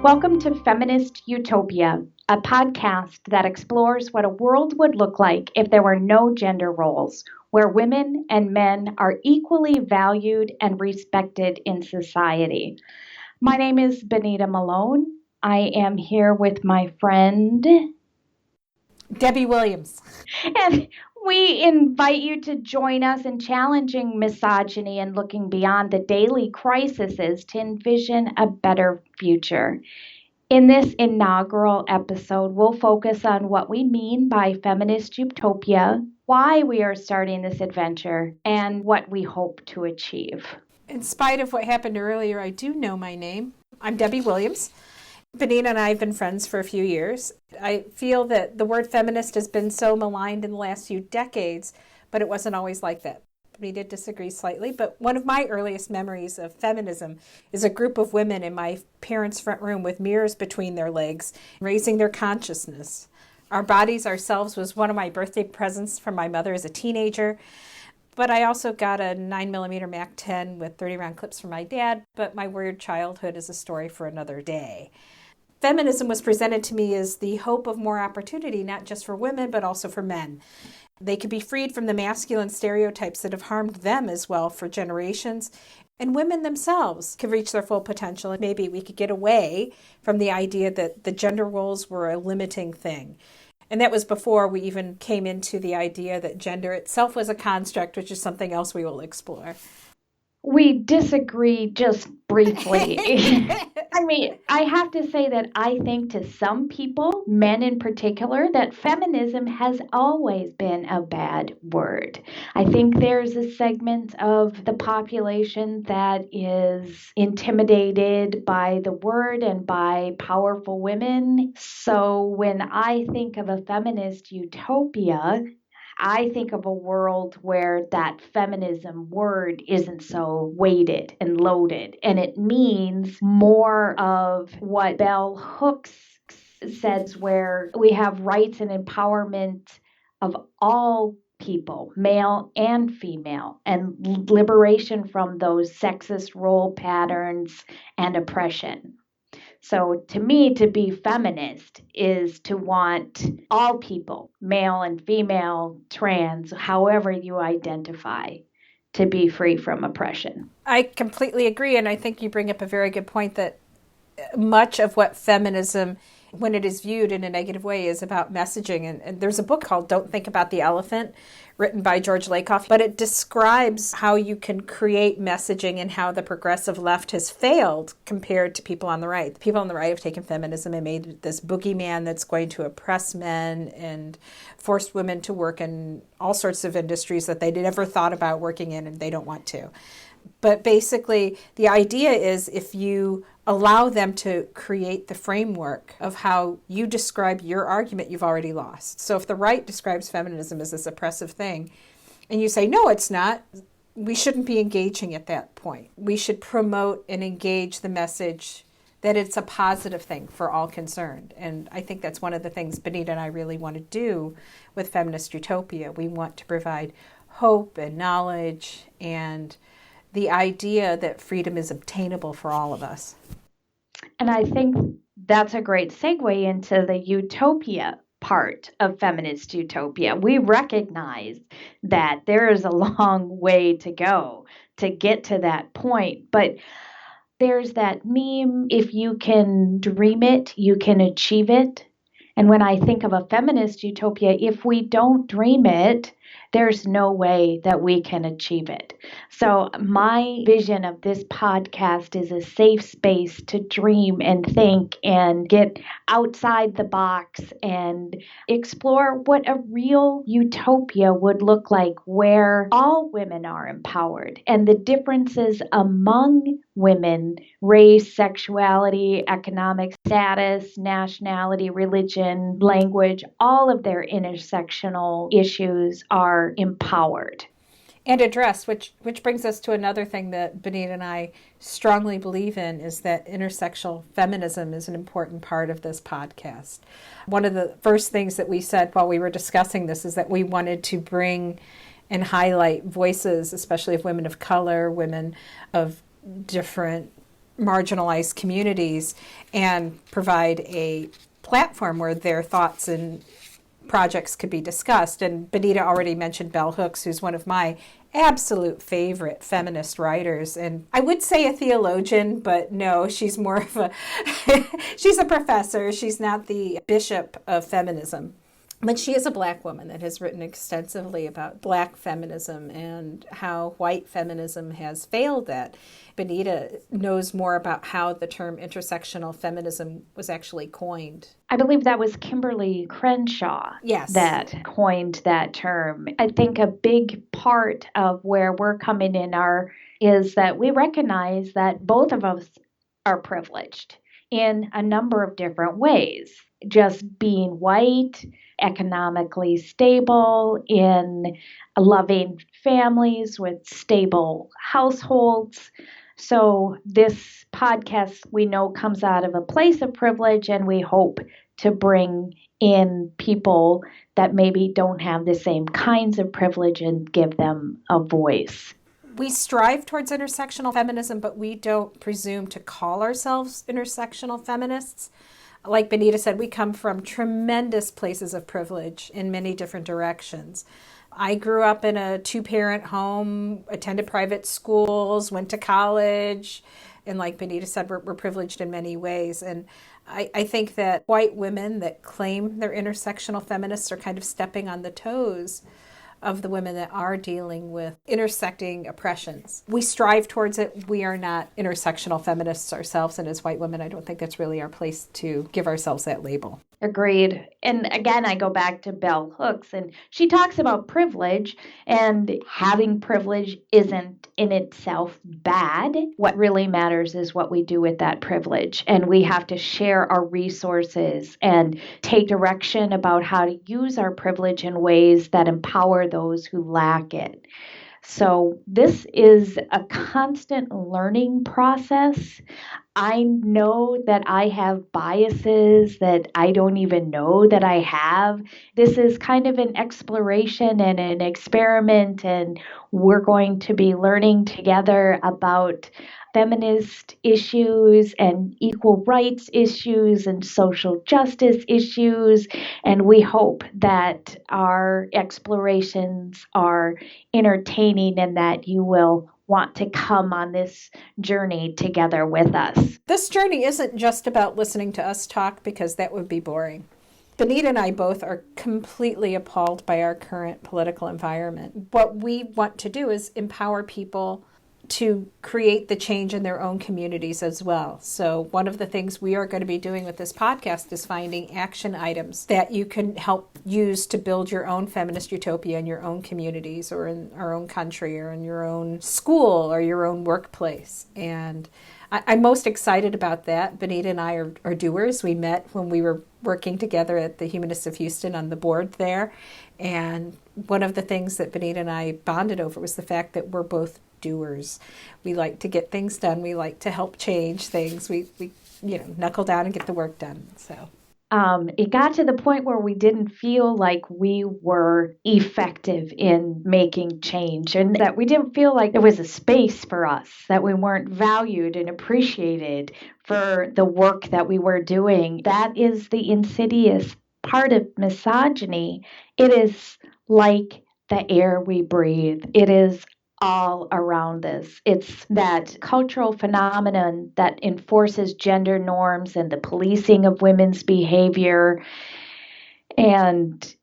Welcome to Feminist Utopia, a podcast that explores what a world would look like if there were no gender roles, where women and men are equally valued and respected in society. My name is Benita Malone. I am here with my friend, Debby Williams. and we invite you to join us in challenging misogyny and looking beyond the daily crises to envision a better future. In this inaugural episode, we'll focus on what we mean by feminist utopia, why we are starting this adventure, and what we hope to achieve. In spite of what happened earlier, I do know my name. I'm Debby Williams. Benita and I have been friends for a few years. I feel that the word feminist has been so maligned in the last few decades, but it wasn't always like that. We did disagree slightly, but one of my earliest memories of feminism is a group of women in my parents' front room with mirrors between their legs, raising their consciousness. Our bodies, ourselves was one of my birthday presents from my mother as a teenager, but I also got a 9mm Mac 10 with 30-round clips from my dad, but my weird childhood is a story for another day. Feminism was presented to me as the hope of more opportunity, not just for women, but also for men. They could be freed from the masculine stereotypes that have harmed them as well for generations, and women themselves could reach their full potential. And maybe we could get away from the idea that the gender roles were a limiting thing. And that was before we even came into the idea that gender itself was a construct, which is something else we will explore. We disagree just briefly. I mean, I have to say that I think to some people, men in particular, that feminism has always been a bad word. I think there's a segment of the population that is intimidated by the word and by powerful women. So when I think of a feminist utopia, I think of a world where that feminism word isn't so weighted and loaded, and it means more of what Bell Hooks says, where we have rights and empowerment of all people, male and female, and liberation from those sexist role patterns and oppression. So to me, to be feminist is to want all people, male and female, trans, however you identify, to be free from oppression. I completely agree, and I think you bring up a very good point that much of what feminism, when it is viewed in a negative way, is about messaging. And there's a book called Don't Think About the Elephant, written by George Lakoff, but it describes how you can create messaging and how the progressive left has failed compared to people on the right. The people on the right have taken feminism and made this boogeyman that's going to oppress men and force women to work in all sorts of industries that they never thought about working in and they don't want to. But basically, the idea is if you allow them to create the framework of how you describe your argument, you've already lost. So if the right describes feminism as this oppressive thing, and you say, no, it's not, we shouldn't be engaging at that point. We should promote and engage the message that it's a positive thing for all concerned. And I think that's one of the things Benita and I really want to do with Feminist Utopia. We want to provide hope and knowledge and the idea that freedom is obtainable for all of us. And I think that's a great segue into the utopia part of feminist utopia. We recognize that there is a long way to go to get to that point, but there's that meme, if you can dream it, you can achieve it. And when I think of a feminist utopia, if we don't dream it, there's no way that we can achieve it. So my vision of this podcast is a safe space to dream and think and get outside the box and explore what a real utopia would look like, where all women are empowered and the differences among women, race, sexuality, economic status, nationality, religion, language, all of their intersectional issues are empowered. And addressed, which brings us to another thing that Benita and I strongly believe in, is that intersectional feminism is an important part of this podcast. One of the first things that we said while we were discussing this is that we wanted to bring and highlight voices, especially of women of color, women of different marginalized communities and provide a platform where their thoughts and projects could be discussed. And Benita already mentioned Bell Hooks, who's one of my absolute favorite feminist writers. And I would say a theologian, but no, she's more of a, she's a professor. She's not the bishop of feminism. But she is a Black woman that has written extensively about Black feminism and how white feminism has failed that. Benita knows more about how the term intersectional feminism was actually coined. I believe that was Kimberly Crenshaw that coined that term. I think a big part of where we're coming in is that we recognize that both of us are privileged in a number of different ways. Just being white, economically stable, in loving families with stable households. So this podcast, we know, comes out of a place of privilege, and we hope to bring in people that maybe don't have the same kinds of privilege and give them a voice. We strive towards intersectional feminism, but we don't presume to call ourselves intersectional feminists. Like Benita said, we come from tremendous places of privilege in many different directions. I grew up in a 2-parent home, attended private schools, went to college, and like Benita said, we're privileged in many ways. And I think that white women that claim they're intersectional feminists are kind of stepping on the toes of the women that are dealing with intersecting oppressions. We strive towards it. We are not intersectional feminists ourselves, and as white women, I don't think that's really our place to give ourselves that label. Agreed. And again, I go back to Bell Hooks, and she talks about privilege, and having privilege isn't in itself bad. What really matters is what we do with that privilege. And we have to share our resources and take direction about how to use our privilege in ways that empower those who lack it. So this is a constant learning process. I know that I have biases that I don't even know that I have. This is kind of an exploration and an experiment, and we're going to be learning together about feminist issues and equal rights issues and social justice issues. And we hope that our explorations are entertaining and that you will want to come on this journey together with us. This journey isn't just about listening to us talk, because that would be boring. Benita and I both are completely appalled by our current political environment. What we want to do is empower people to create the change in their own communities as well. So one of the things we are going to be doing with this podcast is finding action items that you can help use to build your own feminist utopia in your own communities or in our own country or in your own school or your own workplace. And I'm most excited about that. Benita and I are doers. We met when we were working together at the Humanists of Houston on the board there. And one of the things that Benita and I bonded over was the fact that we're both doers. We like to get things done. We like to help change things. We knuckle down and get the work done. So it got to the point where we didn't feel like we were effective in making change, and that we didn't feel like there was a space for us, that we weren't valued and appreciated for the work that we were doing. That is the insidious part of misogyny. It is like the air we breathe. It is all around us. It's that cultural phenomenon that enforces gender norms and the policing of women's behavior. And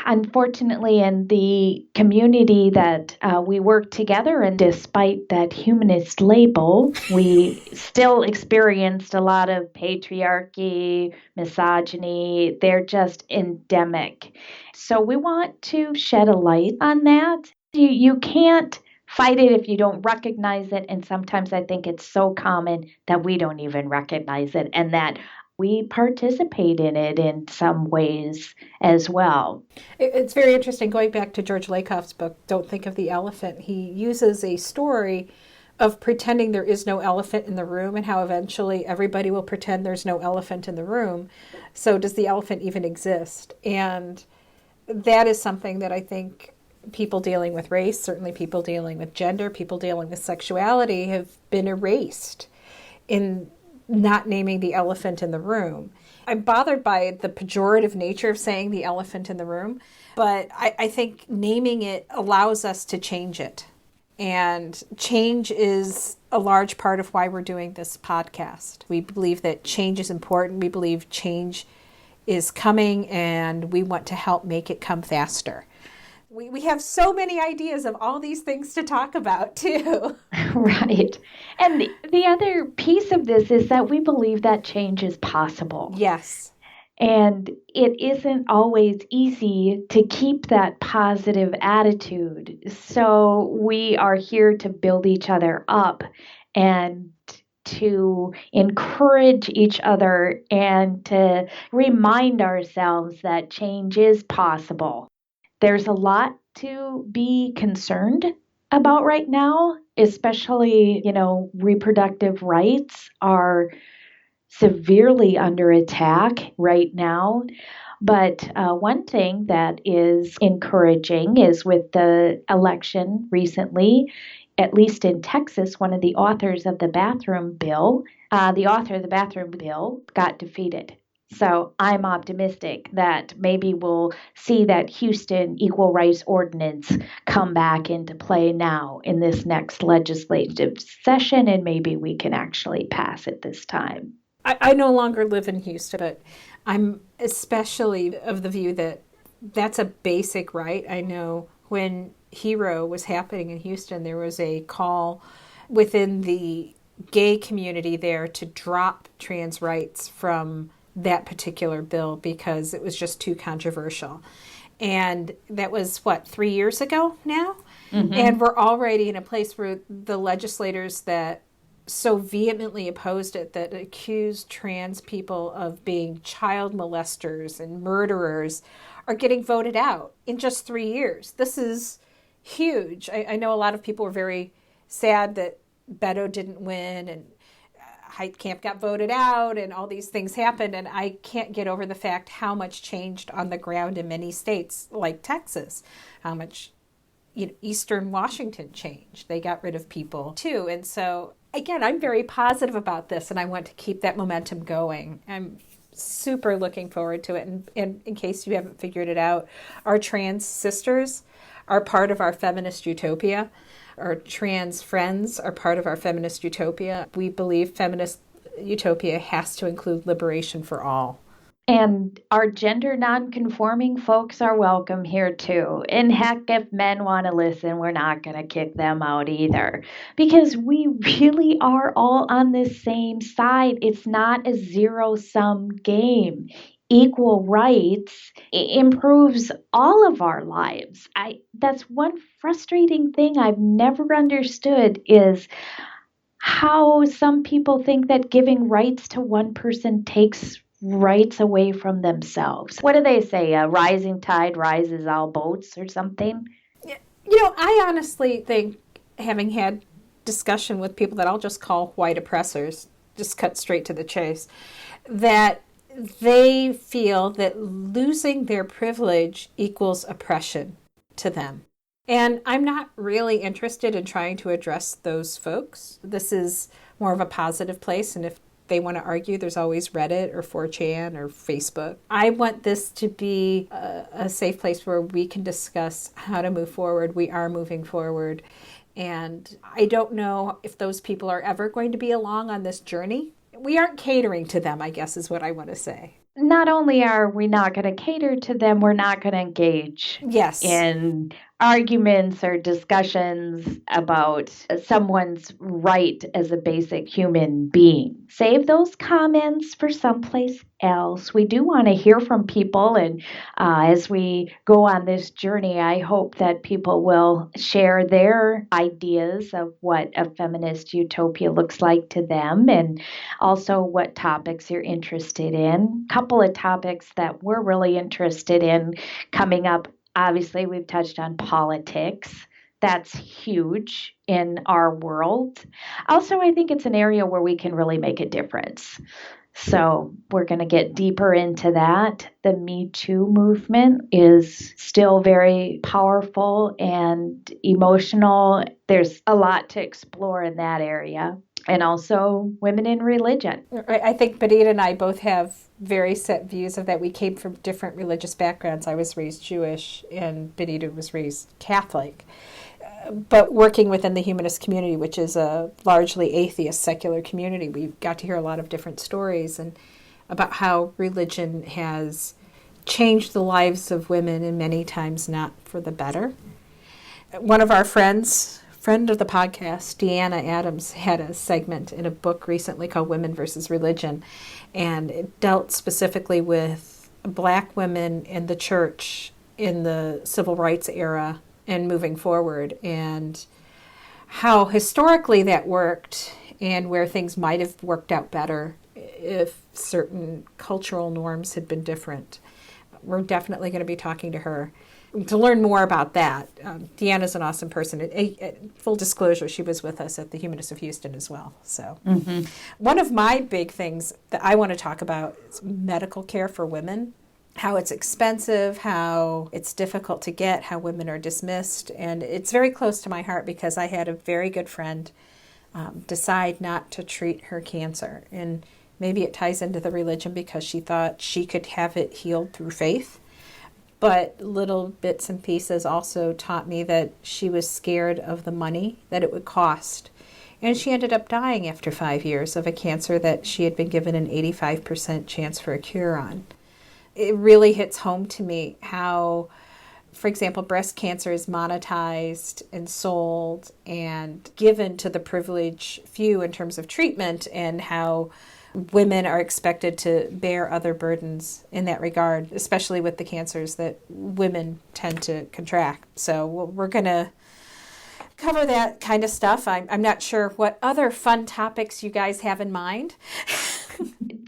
unfortunately, in the community that we work together in, despite that humanist label, we still experienced a lot of patriarchy, misogyny. They're just endemic. So we want to shed a light on that. You can't fight it if you don't recognize it. And sometimes I think it's so common that we don't even recognize it, and that we participate in it in some ways as well. It's very interesting. Going back to George Lakoff's book, Don't Think of the Elephant, he uses a story of pretending there is no elephant in the room and how eventually everybody will pretend there's no elephant in the room. So does the elephant even exist? And that is something that I think people dealing with race, certainly people dealing with gender, people dealing with sexuality, have been erased in not naming the elephant in the room. I'm bothered by the pejorative nature of saying the elephant in the room, but I think naming it allows us to change it. And change is a large part of why we're doing this podcast. We believe that change is important. We believe change is coming, and we want to help make it come faster. We have so many ideas of all these things to talk about, too. Right. And the other piece of this is that we believe that change is possible. Yes. And it isn't always easy to keep that positive attitude. So we are here to build each other up and to encourage each other and to remind ourselves that change is possible. There's a lot to be concerned about right now, especially, reproductive rights are severely under attack right now. But one thing that is encouraging is with the election recently, at least in Texas, one of the authors of the bathroom bill, got defeated. So I'm optimistic that maybe we'll see that Houston Equal Rights Ordinance come back into play now in this next legislative session, and maybe we can actually pass it this time. I no longer live in Houston, but I'm especially of the view that that's a basic right. I know when Hero was happening in Houston, there was a call within the gay community there to drop trans rights from that particular bill because it was just too controversial. And that was, 3 years ago now? Mm-hmm. And we're already in a place where the legislators that so vehemently opposed it, that accused trans people of being child molesters and murderers, are getting voted out in just 3 years. This is huge. I know a lot of people were very sad that Beto didn't win and Heitkamp got voted out and all these things happened, and I can't get over the fact how much changed on the ground in many states like Texas, how much Eastern Washington changed. They got rid of people too. And so again, I'm very positive about this, and I want to keep that momentum going. I'm super looking forward to it. And in case you haven't figured it out, our trans sisters are part of our Feminist Utopia. Our trans friends are part of our Feminist Utopia. We believe Feminist Utopia has to include liberation for all. And our gender nonconforming folks are welcome here too. And heck, if men want to listen, we're not going to kick them out either. Because we really are all on the same side. It's not a zero-sum game. Equal rights improves all of our lives. That's one frustrating thing I've never understood is how some people think that giving rights to one person takes rights away from themselves. What do they say? A rising tide rises all boats or something? I honestly think, having had discussion with people that I'll just call white oppressors, just cut straight to the chase, that they feel that losing their privilege equals oppression to them. And I'm not really interested in trying to address those folks. This is more of a positive place, and if they want to argue, there's always Reddit or 4chan or Facebook. I want this to be a safe place where we can discuss how to move forward. We are moving forward. And I don't know if those people are ever going to be along on this journey. We aren't catering to them, I guess, is what I want to say. Not only are we not going to cater to them, we're not going to engage in arguments or discussions about someone's right as a basic human being. Save those comments for someplace else. We do want to hear from people, and as we go on this journey, I hope that people will share their ideas of what a feminist utopia looks like to them, and also what topics you're interested in. A couple of topics that we're really interested in coming up. Obviously, we've touched on politics. That's huge in our world. Also, I think it's an area where we can really make a difference. So we're going to get deeper into that. The Me Too movement is still very powerful and emotional. There's a lot to explore in that area. and also women in religion. I think Benita and I both have very set views of that. We came from different religious backgrounds. I was raised Jewish and Benita was raised Catholic. But working within the humanist community, which is a largely atheist, secular community, we got to hear a lot of different stories and about how religion has changed the lives of women and many times not for the better. One of our friend of the podcast, Deanna Adams, had a segment in a book recently called Women versus Religion, and it dealt specifically with Black women in the church in the civil rights era and moving forward, and how historically that worked and where things might have worked out better if certain cultural norms had been different. We're definitely going to be talking to her to learn more about that. Deanna's an awesome person. Full disclosure, she was with us at the Humanist of Houston as well. So one of my big things that I want to talk about is medical care for women. How it's expensive, how it's difficult to get, how women are dismissed. And it's very close to my heart because I had a very good friend decide not to treat her cancer. And maybe it ties into the religion because she thought she could have it healed through faith. But little bits and pieces also taught me that she was scared of the money that it would cost. And she ended up dying after 5 years of a cancer that she had been given an 85% chance for a cure on. It really hits home to me how, for example, breast cancer is monetized and sold and given to the privileged few in terms of treatment, and how women are expected to bear other burdens in that regard, especially with the cancers that women tend to contract. So we're going to cover that kind of stuff. I'm not sure what other fun topics you guys have in mind.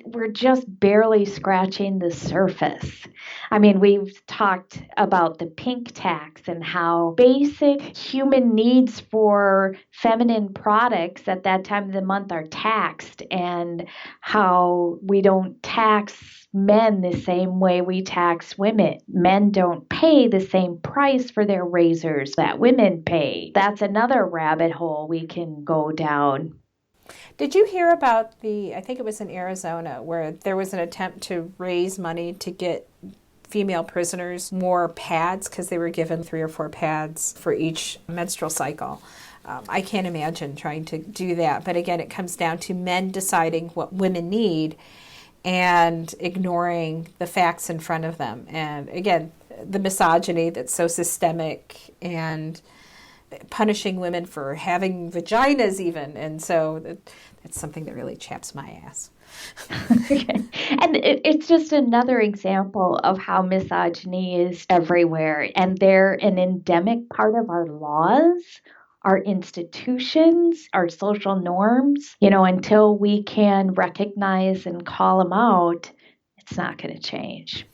We're just barely scratching the surface. I mean, we've talked about the pink tax and how basic human needs for feminine products at that time of the month are taxed, and how we don't tax men the same way we tax women. Men don't pay the same price for their razors that women pay. That's another rabbit hole we can go down. Did you hear about I think it was in Arizona, where there was an attempt to raise money to get female prisoners more pads because they were given 3 or 4 pads for each menstrual cycle? I can't imagine trying to do that. But again, it comes down to men deciding what women need and ignoring the facts in front of them. And again, the misogyny that's so systemic and punishing women for having vaginas even. And so that's something that really chaps my ass. Okay. And it's just another example of how misogyny is everywhere. And they're an endemic part of our laws, our institutions, our social norms. Until we can recognize and call them out, it's not going to change.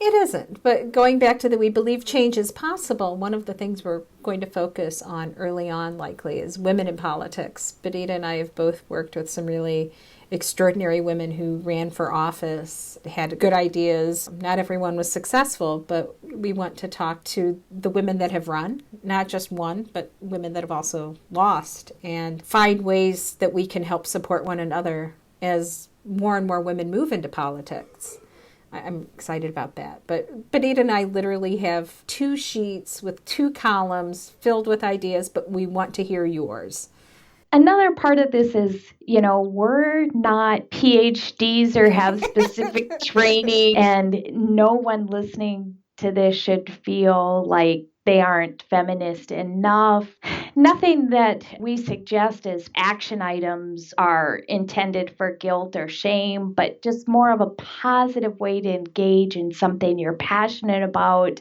It isn't. But going back to we believe change is possible, one of the things we're going to focus on early on likely is women in politics. Benita and I have both worked with some really extraordinary women who ran for office, had good ideas. Not everyone was successful, but we want to talk to the women that have run, not just one, but women that have also lost, and find ways that we can help support one another as more and more women move into politics. I'm excited about that. But Benita and I literally have 2 sheets with 2 columns filled with ideas, but we want to hear yours. Another part of this is, we're not PhDs or have specific training, and no one listening to this should feel like they aren't feminist enough. Nothing that we suggest as action items are intended for guilt or shame, but just more of a positive way to engage in something you're passionate about.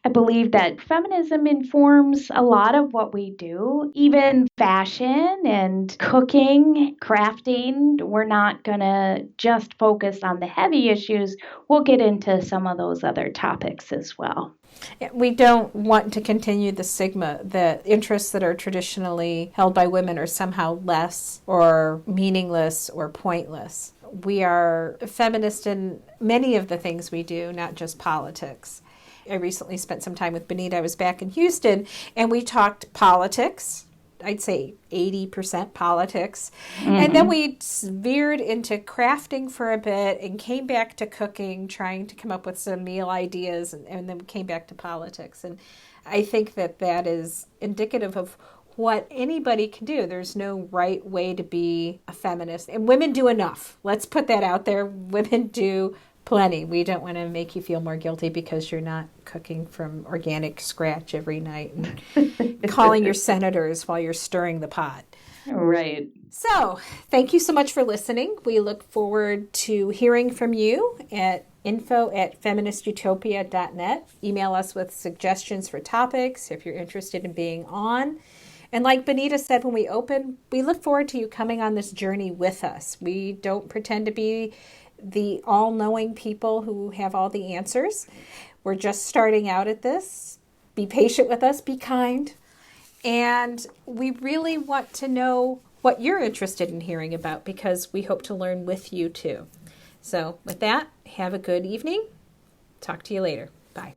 I believe that feminism informs a lot of what we do, even fashion and cooking, crafting. We're not going to just focus on the heavy issues. We'll get into some of those other topics as well. We don't want to continue the stigma that interests that are traditionally held by women are somehow less or meaningless or pointless. We are feminist in many of the things we do, not just politics. I recently spent some time with Benita. I was back in Houston, and we talked politics, I'd say 80% politics. Mm-hmm. And then we veered into crafting for a bit and came back to cooking, trying to come up with some meal ideas, and then came back to politics. And I think that is indicative of what anybody can do. There's no right way to be a feminist. And women do enough. Let's put that out there. Women do plenty. We don't want to make you feel more guilty because you're not cooking from organic scratch every night and calling your senators while you're stirring the pot. Right. So thank you so much for listening. We look forward to hearing from you at info@feministutopia.net. Email us with suggestions for topics if you're interested in being on. And like Benita said when we opened, we look forward to you coming on this journey with us. We don't pretend to be the all-knowing people who have all the answers. We're just starting out at this. Be patient with us. Be kind. And we really want to know what you're interested in hearing about because we hope to learn with you too. So with that, have a good evening. Talk to you later. Bye.